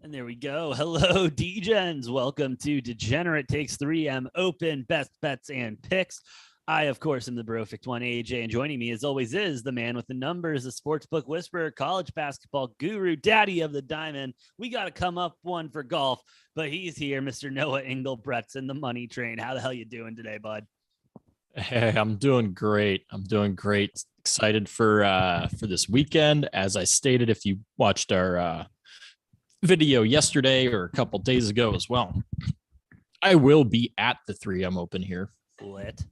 And there we go. Hello, Degens. Welcome to Degenerate Takes 3M Open Best Bets and Picks. I, of course, am the Brofect1 AJ, and joining me, as always, is the man with the numbers, the sportsbook whisperer, college basketball guru, daddy of the diamond. We got to come up one for golf, but he's here, Mr. Noah Engelbrecht's in the Money Train. How the hell you doing today, bud? Hey, I'm doing great. Excited for this weekend. As I stated, if you watched our video yesterday or a couple days ago as well, I will be at the 3M Open here. Lit.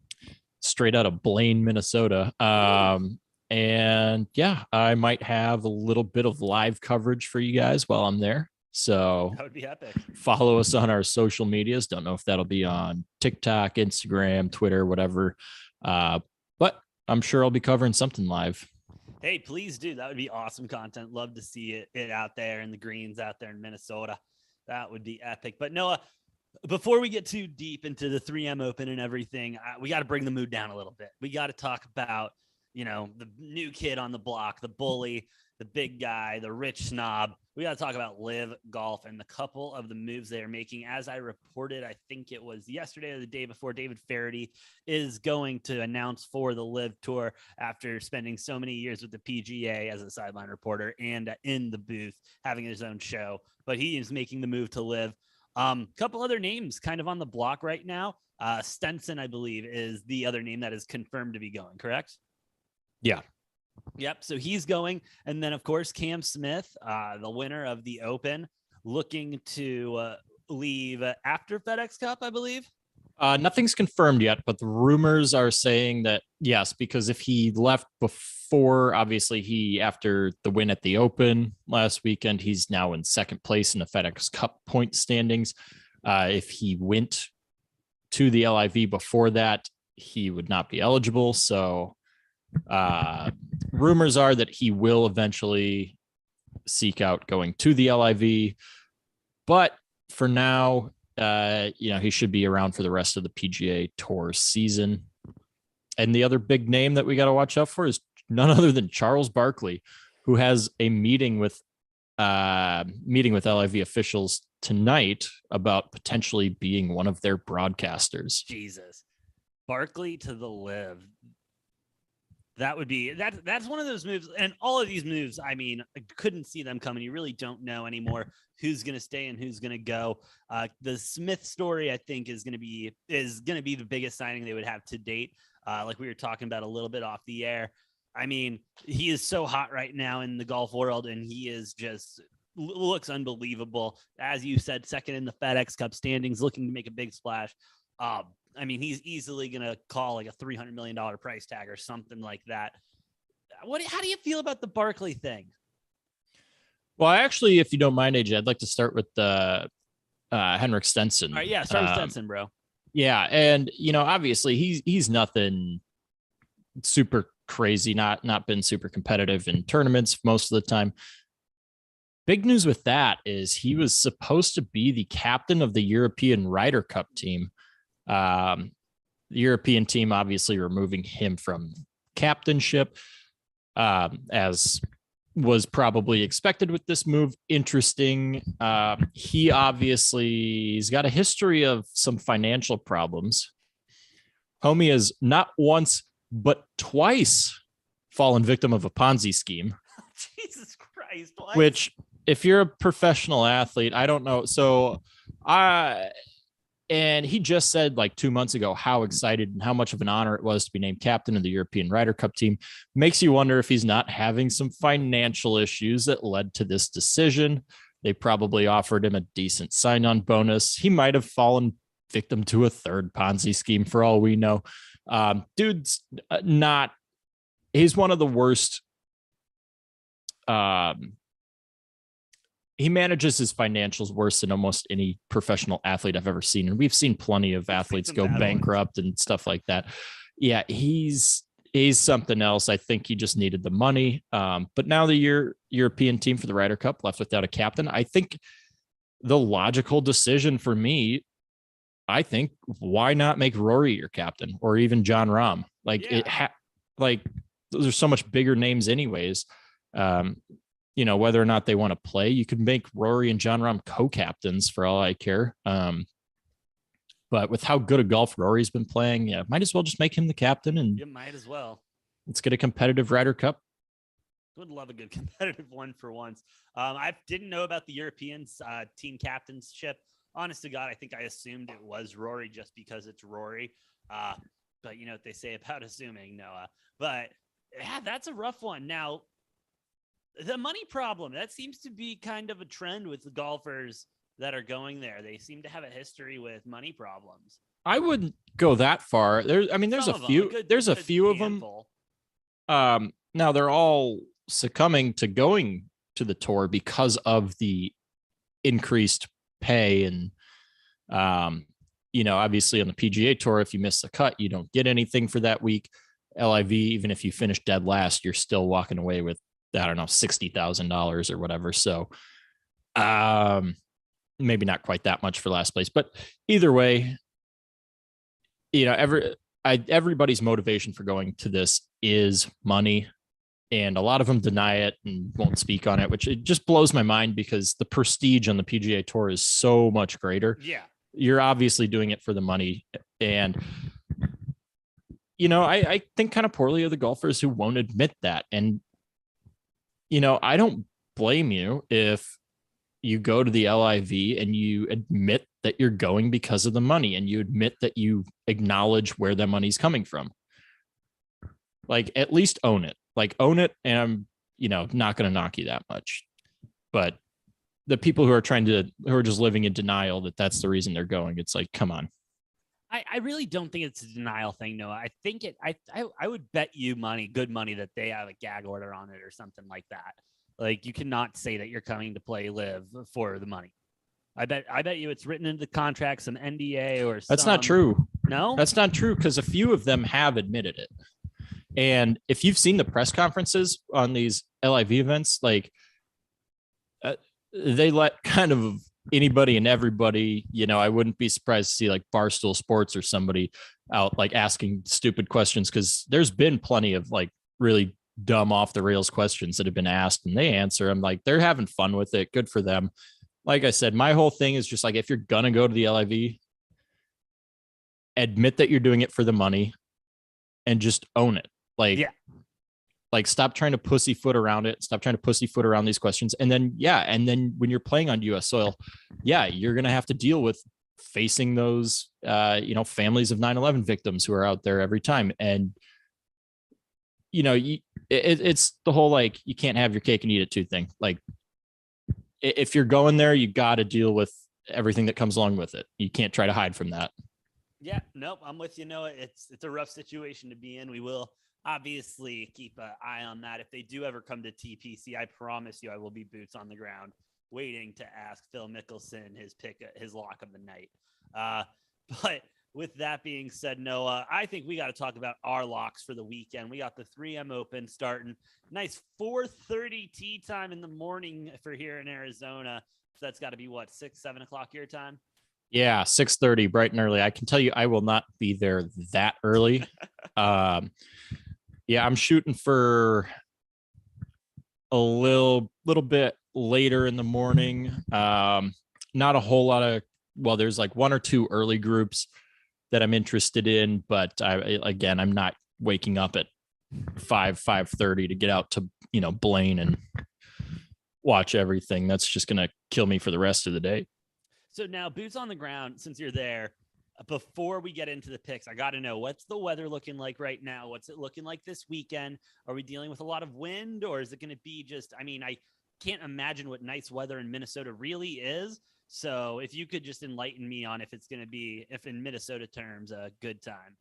Straight out of Blaine, Minnesota. And yeah, I might have a little bit of live coverage for you guys while I'm there. So that would be epic. Follow us on our social medias. Don't know if that'll be on TikTok, Instagram, Twitter, whatever. But I'm sure I'll be covering something live. Hey, please do. That would be awesome content. Love to see it out there in the greens out there in Minnesota. That would be epic. But Noah, before we get too deep into the 3M Open and everything, we got to bring the mood down a little bit. We got to talk about, the new kid on the block, the bully, the big guy, the rich snob. We got to talk about Live Golf and the couple of the moves they are making. As I reported, I think it was yesterday or the day before, David Feherty is going to announce for the Live Tour after spending so many years with the PGA as a sideline reporter and in the booth having his own show. But he is making the move to Live. Couple other names kind of on the block right now. Stenson, I believe, is the other name that is confirmed to be going, correct? Yeah. Yep. So he's going. And then, of course, Cam Smith, the winner of the Open, looking to leave after FedEx Cup, I believe. Nothing's confirmed yet, but the rumors are saying that, yes, because if he left before, obviously after the win at the Open last weekend, he's now in second place in the FedEx Cup point standings. If he went to the LIV before that, he would not be eligible. So rumors are that he will eventually seek out going to the LIV, but for now, he should be around for the rest of the PGA Tour season. And the other big name that we got to watch out for is none other than Charles Barkley, who has a meeting with LIV officials tonight about potentially being one of their broadcasters. Jesus, Barkley to the Live. That's one of those moves, and all of these moves, I mean, I couldn't see them coming. You really don't know anymore who's going to stay and who's going to go. The Smith story, I think, is going to be the biggest signing they would have to date. Like we were talking about a little bit off the air. I mean, he is so hot right now in the golf world, and he is just looks unbelievable. As you said, second in the FedEx Cup standings, looking to make a big splash. I mean, he's easily going to call like a $300 million price tag or something like that. How do you feel about the Barkley thing? Well, actually, if you don't mind, AJ, I'd like to start with Henrik Stenson. All right, yeah, start with Stenson, bro. Yeah, and obviously he's nothing super crazy, not been super competitive in tournaments most of the time. Big news with that is he was supposed to be the captain of the European Ryder Cup team. The European team obviously removing him from captainship, as was probably expected with this move. Interesting. He's got a history of some financial problems. Homie has not once, but twice fallen victim of a Ponzi scheme. Jesus Christ. What? Which, if you're a professional athlete, I don't know. So and he just said like 2 months ago how excited and how much of an honor it was to be named captain of the European Ryder Cup team. Makes you wonder if he's not having some financial issues that led to this decision. They probably offered him a decent sign-on bonus. He might have fallen victim to a third Ponzi scheme for all we know. Dude's he's one of the worst. He manages his financials worse than almost any professional athlete I've ever seen. And we've seen plenty of athletes go bankrupt and stuff like that. Yeah, he's something else. I think he just needed the money. But now the European team for the Ryder Cup left without a captain. I think the logical decision for me, why not make Rory your captain or even John Rahm? Those are so much bigger names anyways. whether or not they want to play. You could make Rory and Jon Rahm co-captains for all I care. But with how good a golf Rory's been playing, yeah, might as well just make him the captain, and you might as well. Let's get a competitive Ryder Cup. Would love a good competitive one for once. I didn't know about the Europeans team captainship. Honest to God, I think I assumed it was Rory just because it's Rory. But you know what they say about assuming, Noah. But yeah, that's a rough one. Now, the money problem, that seems to be kind of a trend with the golfers that are going there. They seem to have a history with money problems. I wouldn't go that far. There's a few. There's a few of them. Now they're all succumbing to going to the tour because of the increased pay, and obviously on the PGA Tour, if you miss the cut, you don't get anything for that week. LIV, even if you finish dead last, you're still walking away with, I don't know, $60,000 or whatever. So maybe not quite that much for last place, but either way, everybody's motivation for going to this is money, and a lot of them deny it and won't speak on it, which it just blows my mind because the prestige on the PGA Tour is so much greater. Yeah. You're obviously doing it for the money. And, I think kind of poorly of the golfers who won't admit that. And, I don't blame you if you go to the LIV and you admit that you're going because of the money, and you admit that you acknowledge where the money's coming from. Like, at least own it. Like, own it, and I'm, not going to knock you that much. But the people who are just living in denial that that's the reason they're going, it's like, come on. I really don't think it's a denial thing, Noah. I think I would bet you good money that they have a gag order on it or something like that. Like, you cannot say that you're coming to play live for the money. I bet you it's written into the contract, some NDA or something. That's not true. No, that's not true, because a few of them have admitted it. And if you've seen the press conferences on these LIV events, like they let kind of anybody and everybody, I wouldn't be surprised to see like Barstool Sports or somebody out like asking stupid questions, because there's been plenty of like really dumb off the rails questions that have been asked, and they answer them. Like, they're having fun with it. Good for them. Like I said, my whole thing is just like, if you're going to go to the LIV, admit that you're doing it for the money and just own it. Like, yeah. Like, stop trying to pussyfoot around it. Stop trying to pussyfoot around these questions. And then, when you're playing on U.S. soil, you're going to have to deal with facing those, families of 9/11 victims who are out there every time. And, it's the whole, like, you can't have your cake and eat it too thing. Like, if you're going there, you got to deal with everything that comes along with it. You can't try to hide from that. Yeah, nope. I'm with you, Noah. It's a rough situation to be in. We will obviously keep an eye on that. If they do ever come to TPC, I promise you I will be boots on the ground waiting to ask Phil Mickelson his lock of the night. But with that being said, Noah, I think we got to talk about our locks for the weekend. We got the 3M Open starting. Nice 4:30 tee time in the morning for here in Arizona. So that's got to be 6-7 o'clock your time? Yeah, 6:30, bright and early. I can tell you I will not be there that early. I'm shooting for a little bit later in the morning. Not a whole lot of, there's like one or two early groups that I'm interested in, but I'm not waking up at 5:30 to get out to, Blaine and watch everything. That's just going to kill me for the rest of the day. So now, boots on the ground, since you're there, before we get into the picks, I got to know, what's the weather looking like right now? What's it looking like this weekend? Are we dealing with a lot of wind, or is it going to be I can't imagine what nice weather in Minnesota really is. So if you could just enlighten me on if it's going to be, if in Minnesota terms, a good time.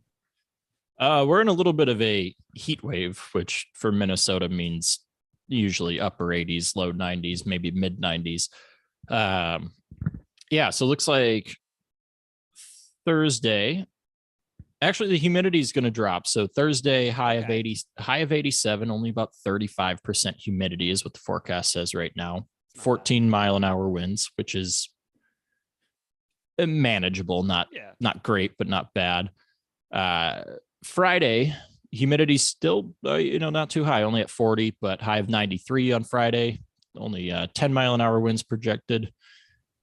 We're in a little bit of a heat wave, which for Minnesota means usually upper 80s, low 90s, maybe mid 90s. So it looks like Thursday, actually the humidity is going to drop. So Thursday, high of 87, only about 35% humidity is what the forecast says right now. 14 mile an hour winds, which is manageable, not great, but not bad. Friday, humidity still, not too high, only at 40, but high of 93 on Friday. only 10-mile-an-hour winds projected.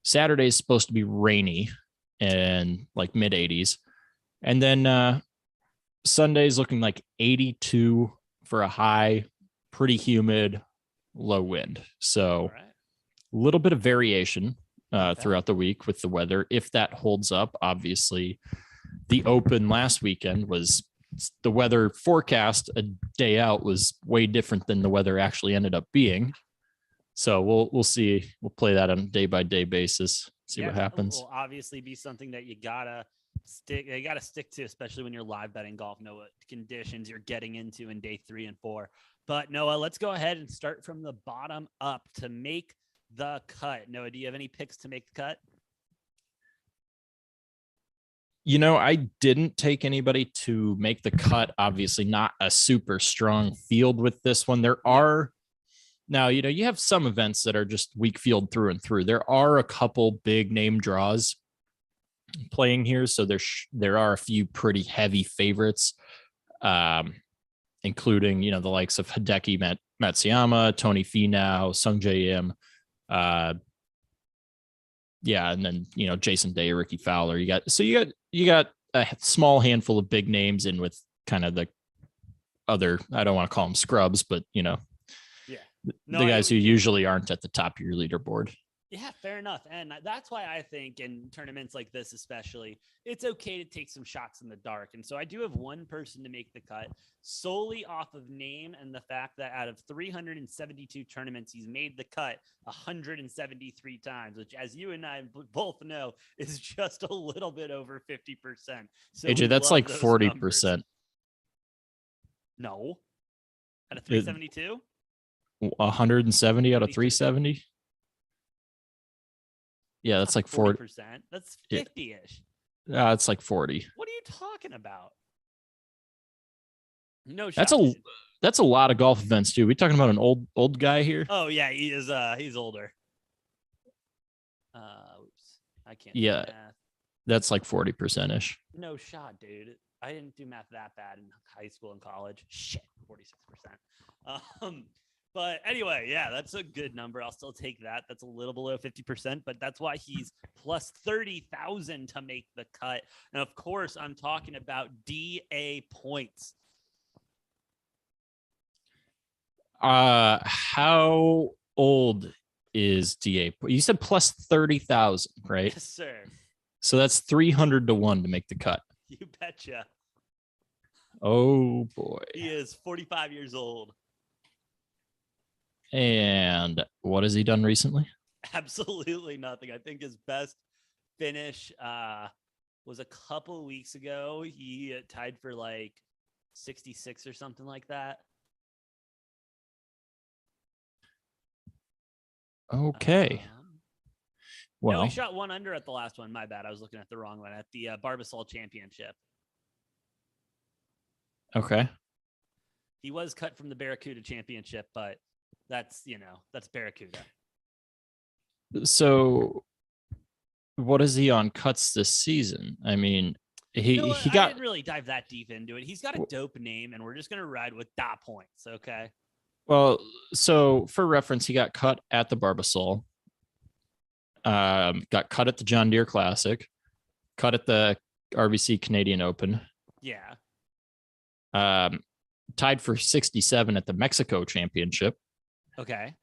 Saturday is supposed to be rainy and like mid 80s. And then Sunday's looking like 82 for a high, pretty humid, low wind. So a little bit of variation throughout the week with the weather. If that holds up, obviously the Open last weekend was the weather forecast a day out was way different than the weather actually ended up being. So we'll see. We'll play that on a day by day basis. See what happens. Will obviously be something that you gotta stick to, especially when you're live betting golf. Know what conditions you're getting into in day 3 and 4. But Noah, let's go ahead and start from the bottom up to make the cut. Noah, do you have any picks to make the cut? I didn't take anybody to make the cut. Obviously, not a super strong field with this one. There are now, you have some events that are just weak field through and through. There are a couple big name draws playing here, so there are a few pretty heavy favorites, including the likes of Hideki Matsuyama, Tony Finau, Sung Jae Im, and then Jason Day, Ricky Fowler. You got a small handful of big names in with kind of the other. I don't want to call them scrubs, but the guys who usually aren't at the top of your leaderboard. Yeah, fair enough. And that's why I think in tournaments like this, especially, it's okay to take some shots in the dark. And so I do have one person to make the cut solely off of name and the fact that out of 372 tournaments, he's made the cut 173 times, which, as you and I both know, is just a little bit over 50%. So AJ, that's like 40%. No. Out of 372? 170 out of 370? Yeah, that's like 40%. That's 50-ish. It's like 40. What are you talking about? No, that's a lot of golf events too. We talking about an old guy here? Oh yeah, he is. He's older. Oops, I can't. Yeah, do math. That's like 40% ish. No shot, dude. I didn't do math that bad in high school and college. Shit, 46%. But anyway, yeah, that's a good number. I'll still take that. That's a little below 50%, but that's why he's plus 30,000 to make the cut. And of course, I'm talking about DA points. How old is DA? You said plus 30,000, right? Yes, sir. So that's 300 to 1 to make the cut. You betcha. Oh boy. He is 45 years old. And what has he done recently? Absolutely nothing. I think his best finish was a couple weeks ago. He tied for like 66 or something like that. Okay. No, he shot 1 under at the last one. My bad. I was looking at the wrong one at the Barbasol Championship. Okay. He was cut from the Barracuda Championship, but that's Barracuda. So what is he on cuts this season? I mean, I didn't really dive that deep into it. He's got a dope name, and we're just going to ride with dot points, okay? Well, so for reference, he got cut at the Barbasol, got cut at the John Deere Classic, cut at the RBC Canadian Open. Yeah. Tied for 67 at the Mexico Championship. Okay.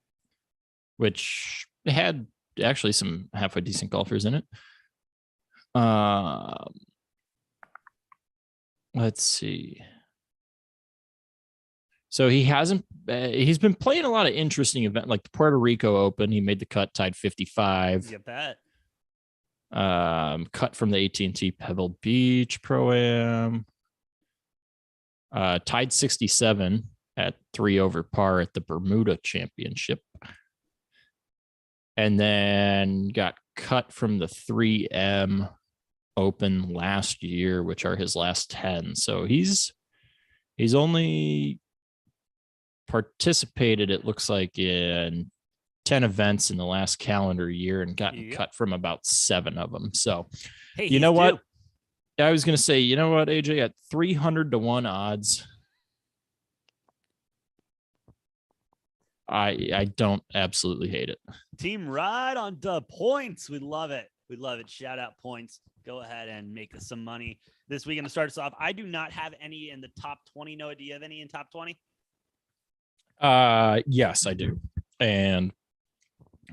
Which had actually some halfway decent golfers in it. Let's see. So he's been playing a lot of interesting events, like the Puerto Rico Open. He made the cut, tied 55. You bet. Cut from the AT&T Pebble Beach Pro-Am. Tied 67 at 3 over par at the Bermuda Championship. And then got cut from the 3M Open last year, which are his last 10. So he's only participated, it looks like, in 10 events in the last calendar year and gotten cut from about 7 of them. So, hey, you know what? I was going to say, you know what, AJ, at 300 to 1 odds, I don't absolutely hate it. Team right on the points. We love it. We love it. Shout out points. Go ahead and make us some money this weekend to start us off. I do not have any in the top 20. Noah, do you have any in top 20? Yes, I do. And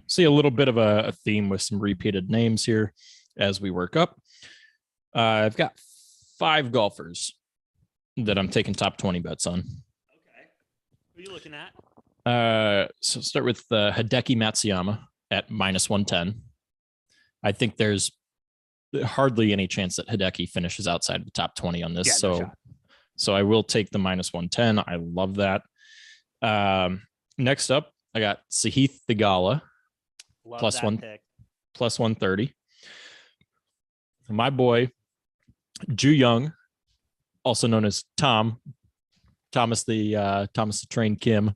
see a little bit of a theme with some repeated names here as we work up. I've got 5 golfers that I'm taking top 20 bets on. Okay. Who are you looking at? So start with Hideki Matsuyama at -110. I think there's hardly any chance that Hideki finishes outside of the top 20 on this. Yeah, so I will take the -110. I love that. Next up, I got Sahith Theegala plus 130. My boy, Ju Young, also known as Thomas the Train Kim,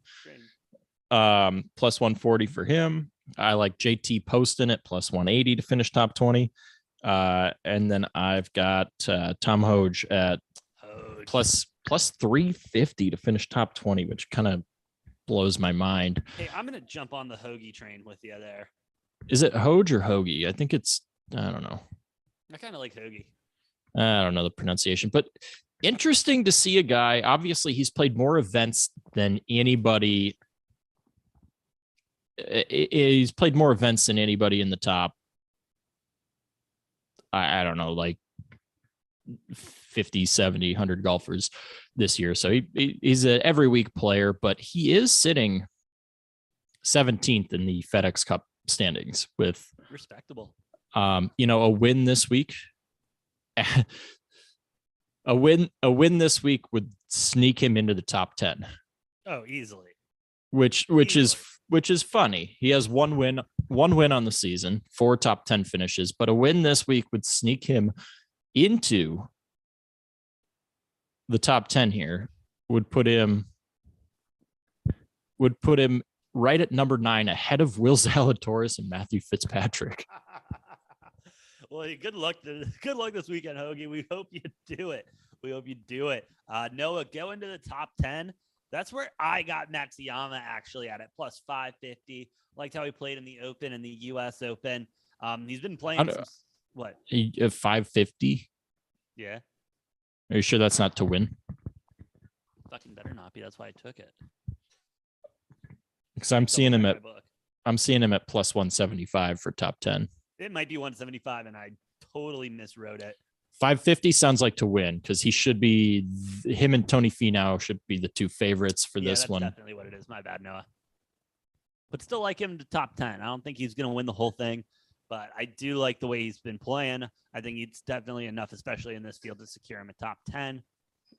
plus 140 for him. I like JT Poston at plus 180 to finish top 20. And then I've got Tom Hoge at plus 350 to finish top 20, which kind of blows my mind. Hey, I'm going to jump on the Hoagie train with you there. Is it Hoge or Hoagie? I think it's, I don't know. I kind of like Hoagie. I don't know the pronunciation, but interesting to see a guy. Obviously, he's played more events than anybody. He's played more events than anybody in the top. I don't know, like 50, 70, 100 golfers this year. So he's an every week player, but he is sitting 17th in the FedEx Cup standings with respectable. A win this week. A win this week would sneak him into the top 10. Oh, easily. Which is funny. He has one win on the season, 4 top 10 finishes, but a win this week would sneak him into the top 10 here, would put him right at number 9 ahead of Will Zalatoris and Matthew Fitzpatrick. Well, good luck this weekend, Hoagie. We hope you do it. Noah, go into the top 10. That's where I got Matsuyama actually at plus 550. Liked how he played in the Open and the U.S. Open. He's been playing what? 550? Yeah. Are you sure that's not to win? Fucking better not be. That's why I took it. Because I'm seeing him at plus 175 for top 10. It might be 175, and I totally miswrote it. 550 sounds like to win because him and Tony Finau should be the 2 favorites for this one. Definitely what it is. My bad, Noah. But still like him to top 10. I don't think he's going to win the whole thing, but I do like the way he's been playing. I think it's definitely enough, especially in this field, to secure him a top 10.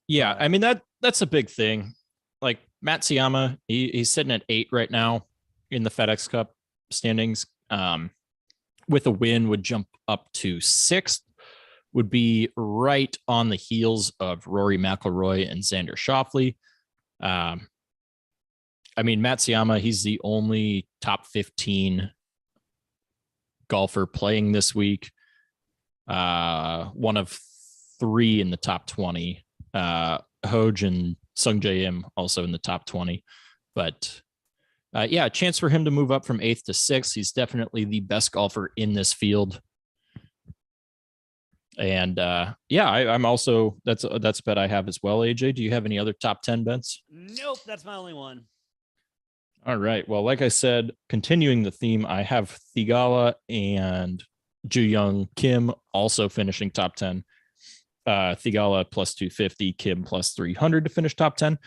Yeah, I mean, that's a big thing. Like Matsuyama, he's sitting at 8 right now in the FedEx Cup standings. With a win, would jump up to 6th. Would be right on the heels of Rory McIlroy and Xander Schauffele. I mean, Matsuyama, he's the only top 15 golfer playing this week. One of 3 in the top 20. Hoge and Sungjae Im also in the top 20. But a chance for him to move up from 8th to 6th. He's definitely the best golfer in this field. And I'm also that's a bet I have as well. AJ, do you have any other top 10 bets? Nope, that's my only one. All right. Well, like I said, continuing the theme, I have Theegala and Ju Young Kim also finishing top 10. Theegala plus 250, Kim plus 300 to finish top 10.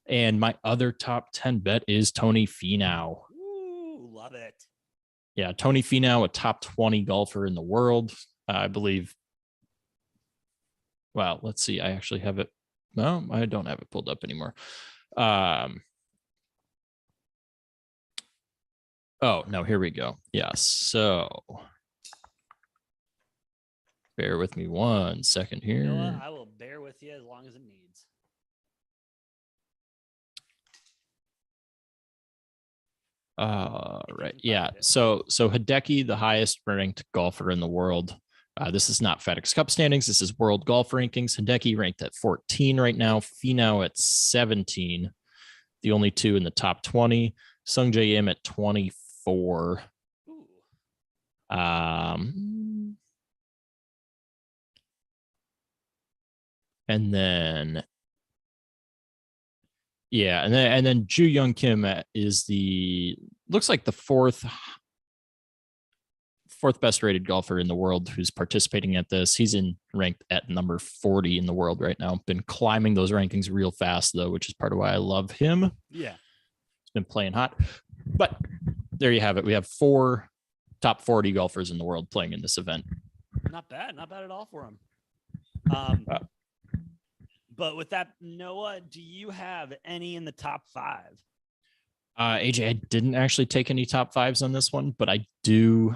And my other top 10 bet is Tony Finau. Ooh, love it. Yeah, Tony Finau, a top 20 golfer in the world, I believe. Well, let's see. I actually have it. No, I don't have it pulled up anymore. Oh, no, here we go. Yeah, so bear with me 1 second here. You know what? I will bear with you as long as it needs. Right. Yeah. So Hideki, the highest ranked golfer in the world. This is not FedEx Cup standings. This is world golf rankings. Hideki ranked at 14 right now. Finau at 17. The only 2 in the top 20. Sung Jae Im at 24. Ooh. And then, yeah, and then Ju Young Kim is looks like the fourth best rated golfer in the world who's participating at this. He's ranked at number 40 in the world right now. Been climbing those rankings real fast though, which is part of why I love him. Yeah. He's been playing hot. But there you have it. We have 4 top 40 golfers in the world playing in this event. Not bad at all for him. But with that, Noah, do you have any in the top 5? AJ, I didn't actually take any top 5s on this one, but I do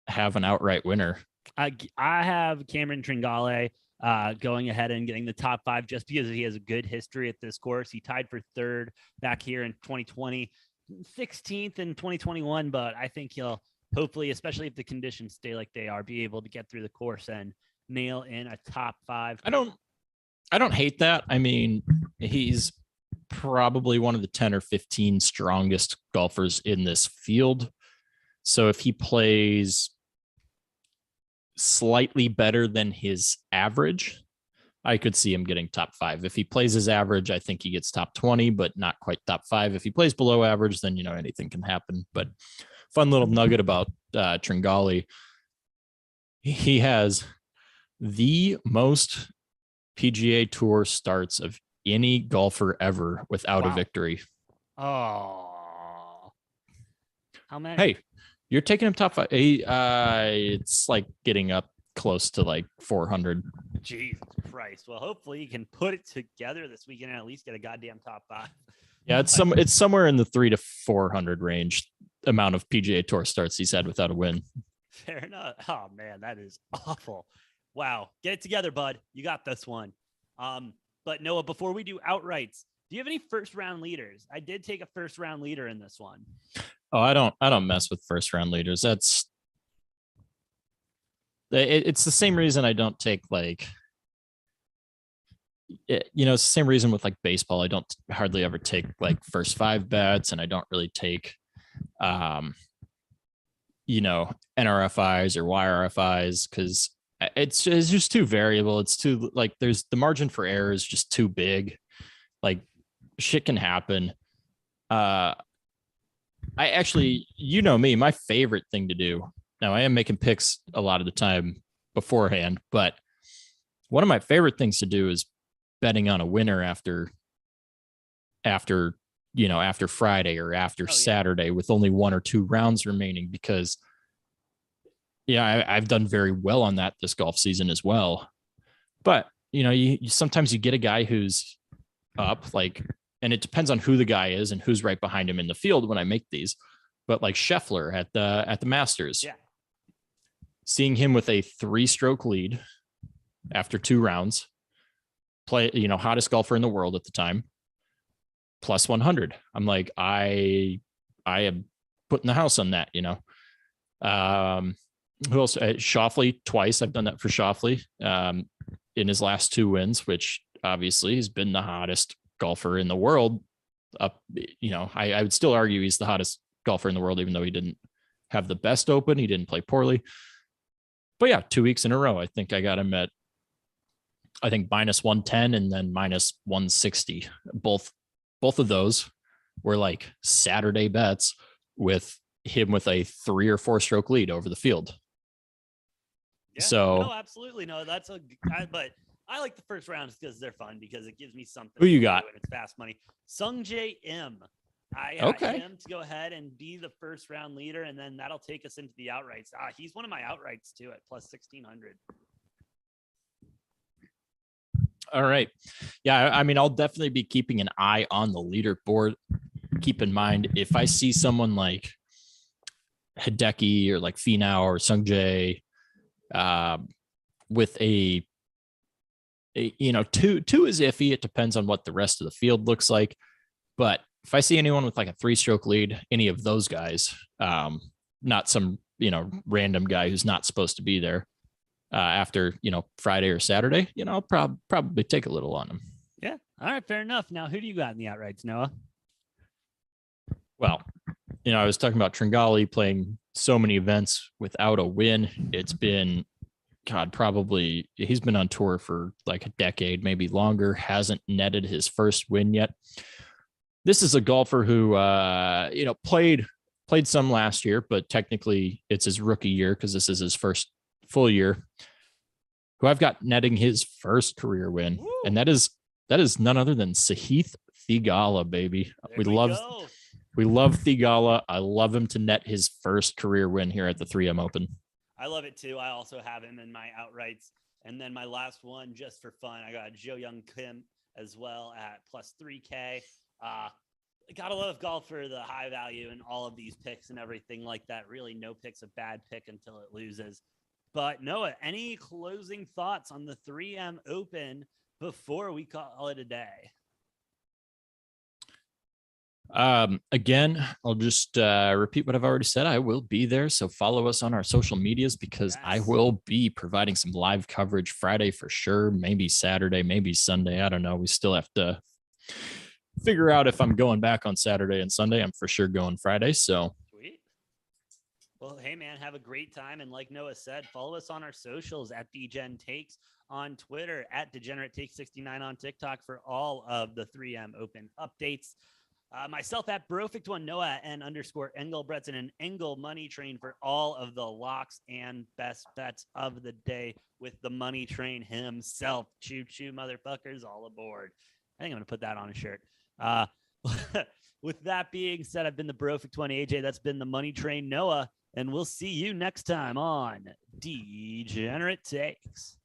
have an outright winner. I have Cameron Tringale going ahead and getting the top 5 just because he has a good history at this course. He tied for 3rd back here in 2020, 16th in 2021, but I think he'll hopefully, especially if the conditions stay like they are, be able to get through the course and nail in a top 5. I don't hate that. I mean, he's probably one of the 10 or 15 strongest golfers in this field. So if he plays slightly better than his average, I could see him getting top 5. If he plays his average, I think he gets top 20, but not quite top 5. If he plays below average, then, anything can happen. But fun little nugget about Tringale. He has the most PGA Tour starts of any golfer ever without a victory. Oh, how many? Hey, you're taking him top 5. It's like getting up close to like 400. Jesus Christ. Well, hopefully you can put it together this weekend and at least get a goddamn top 5. Yeah, it's somewhere in the 300 to 400 range amount of PGA Tour starts he's had without a win. Fair enough. Oh man, that is awful. Wow. Get it together, bud. You got this one. But Noah, before we do outrights, do you have any first round leaders? I did take a first round leader in this one. Oh, I don't mess with first round leaders. It's the same reason I don't take it's the same reason with like baseball. I don't hardly ever take like first 5 bets, and I don't really take NRFIs or YRFIs because it's just too variable. It's too there's the margin for error is just too big. Like shit can happen. I actually, me, my favorite thing to do now, I am making picks a lot of the time beforehand, but one of my favorite things to do is betting on a winner after Friday or after Saturday with only 1 or 2 rounds remaining, because I've done very well on that this golf season as well. But you sometimes you get a guy who's up, and it depends on who the guy is and who's right behind him in the field when I make these. But like Scheffler at the Masters, seeing him with a 3-stroke lead after 2 rounds, play hottest golfer in the world at the time, plus 100. I'm like, I am putting the house on that. Who else? Schauffele twice. I've done that for Schauffele in his last 2 wins, which obviously has been the hottest golfer in the world. I would still argue he's the hottest golfer in the world, even though he didn't have the best Open. He didn't play poorly. But yeah, 2 weeks in a row, I think I got him at, minus 110 and then minus 160. Both of those were like Saturday bets with him with a 3 or 4 stroke lead over the field. Yeah, so no, absolutely. No, but I like the first rounds because they're fun, because it gives me something. Who you got? And it's fast money. Sung Jae Im. I got him to go ahead and be the first round leader, and then that'll take us into the outrights. He's one of my outrights too at plus 1,600. All right. Yeah, I'll definitely be keeping an eye on the leaderboard. Keep in mind, if I see someone like Hideki or like Finau or Sung Jae with a 2 is iffy. It depends on what the rest of the field looks like. But if I see anyone with like a 3-stroke lead, any of those guys, not some, random guy who's not supposed to be there after, Friday or Saturday, I'll probably take a little on him. Yeah. All right. Fair enough. Now, who do you got in the outrights, Noah? Well, I was talking about Tringali playing so many events without a win. It's been, God, probably he's been on tour for like a decade, maybe longer, hasn't netted his first win yet. This is a golfer who, played some last year, but technically it's his rookie year because this is his first full year, who I've got netting his first career win. Woo. And that is none other than Sahith Theegala, baby. We love Theegala. I love him to net his first career win here at the 3M Open. I love it too. I also have him in my outrights. And then my last one, just for fun, I got Jo Young Kim as well at plus 3K. Gotta love golf for the high value and all of these picks and everything like that. Really, no pick's a bad pick until it loses. But Noah, any closing thoughts on the 3M Open before we call it a day? Again, I'll just repeat what I've already said. I will be there, so follow us on our social medias because I will be providing some live coverage Friday for sure, maybe Saturday, maybe Sunday. I don't know. We still have to figure out if I'm going back on Saturday and Sunday. I'm for sure going Friday. So sweet. Well, hey man, have a great time. And like Noah said, follow us on our socials at DGen Takes on Twitter, at Degenerate Take 69 on TikTok for all of the 3M Open updates. Myself at Brofect1, Noah and _ Engelbretson and Engel Money Train for all of the locks and best bets of the day with the Money Train himself. Choo choo, motherfuckers, all aboard. I think I'm going to put that on a shirt. With that being said, I've been the Brofect1 AJ. That's been the Money Train Noah. And we'll see you next time on Degenerate Takes.